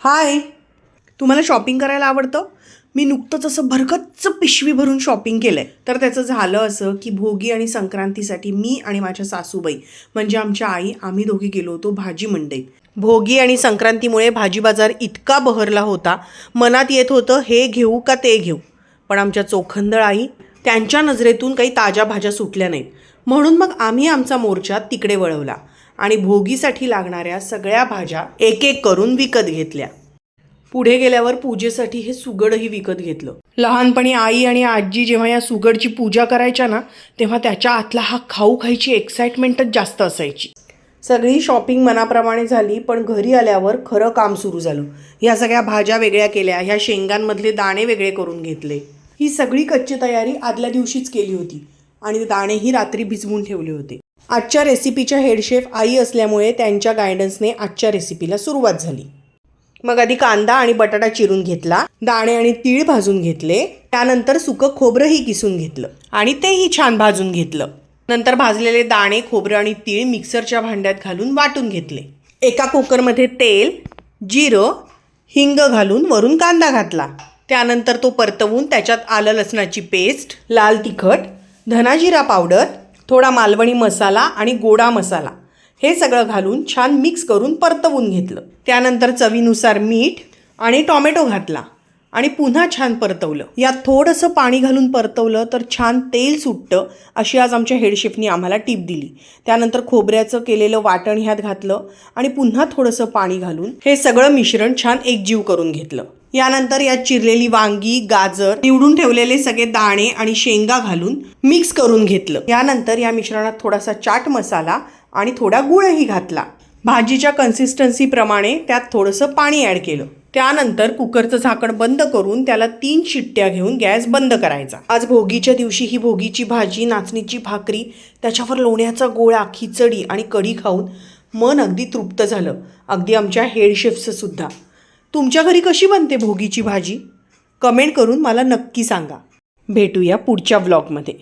हाय, तुम्हाला शॉपिंग करायला आवडतं? मी नुकतंच असं भरगच्च पिशवी भरून शॉपिंग केलं आहे. तर त्याचं झालं असं की भोगी आणि संक्रांतीसाठी मी आणि माझ्या सासूबाई म्हणजे आमच्या आई आम्ही दोघी गेलो होतो भाजी मंडईत. भोगी आणि संक्रांतीमुळे भाजी बाजार इतका बहरला होता, मनात येत होतं हे घेऊ का ते घेऊ. पण आमच्या चोखंदळ आई त्यांच्या नजरेतून काही ताज्या भाज्या सुटल्या नाहीत. म्हणून मग आम्ही आमचा मोर्चा तिकडे वळवला आणि भोगीसाठी लागणाऱ्या सगळ्या भाज्या एक एक करून विकत घेतल्या. पुढे गेल्यावर पूजेसाठी हे सुगडही विकत घेतलं. लहानपणी आई आणि आजी जेव्हा या सुगडची पूजा करायच्या ना, तेव्हा त्याच्या आतला हा खाऊ खायची एक्साइटमेंटच जास्त असायची. सगळी शॉपिंग मनाप्रमाणे झाली, पण घरी आल्यावर खरं काम सुरू झालं. ह्या सगळ्या भाज्या वेगळ्या केल्या, ह्या शेंगांमधले दाणे वेगळे करून घेतले. ही सगळी कच्ची तयारी आदल्या दिवशीच केली होती आणि दाणेही रात्री भिजवून ठेवले होते. आजच्या रेसिपीच्या हेडशेफ आई असल्यामुळे त्यांच्या गायडन्सने आजच्या रेसिपीला सुरुवात झाली. मग आधी कांदा आणि बटाटा चिरून घेतला, दाणे आणि तीळ भाजून घेतले, त्यानंतर सुकं खोबरंही किसून घेतलं आणि तेही छान भाजून घेतलं. नंतर भाजलेले दाणे, खोबरं आणि तीळ मिक्सरच्या भांड्यात घालून वाटून घेतले. एका कुकरमध्ये तेल, जिरं, हिंग घालून वरून कांदा घातला. त्यानंतर तो परतवून त्याच्यात आलं लसणाची पेस्ट, लाल तिखट, धना जिरा पावडर, थोडा मालवणी मसाला आणि गोडा मसाला हे सगळं घालून छान मिक्स करून परतवून घेतलं. त्यानंतर चवीनुसार मीठ आणि टॉमॅटो घातला आणि पुन्हा छान परतवलं. यात थोडंसं पाणी घालून परतवलं तर छान तेल सुटतं, अशी आज आमच्या हेडशेफनी आम्हाला टीप दिली. त्यानंतर खोबऱ्याचं केलेलं वाटण ह्यात घातलं आणि पुन्हा थोडंसं पाणी घालून हे सगळं मिश्रण छान एकजीव करून घेतलं. यानंतर यात चिरलेली वांगी, गाजर, निवडून ठेवलेले सगळे दाणे आणि शेंगा घालून मिक्स करून घेतलं. यानंतर या मिश्रणात थोडासा चाट मसाला आणि थोडा गुळही घातला. भाजीच्या कन्सिस्टन्सीप्रमाणे त्यात थोडंसं पाणी ॲड केलं. त्यानंतर कुकरचं झाकण बंद करून त्याला 3 शिट्ट्या घेऊन गॅस बंद करायचा. आज भोगीच्या दिवशी ही भोगीची भाजी, नाचणीची भाकरी, त्याच्यावर लोण्याचा गोळा, खिचडी आणि कढी खाऊन मन अगदी तृप्त झालं, अगदी आमच्या हेडशेफचं सुद्धा. तुमच्या घरी कशी बनते भोगीची भाजी? कमेंट करून मला नक्की सांगा. भेटूया पुढच्या व्लॉगमध्ये.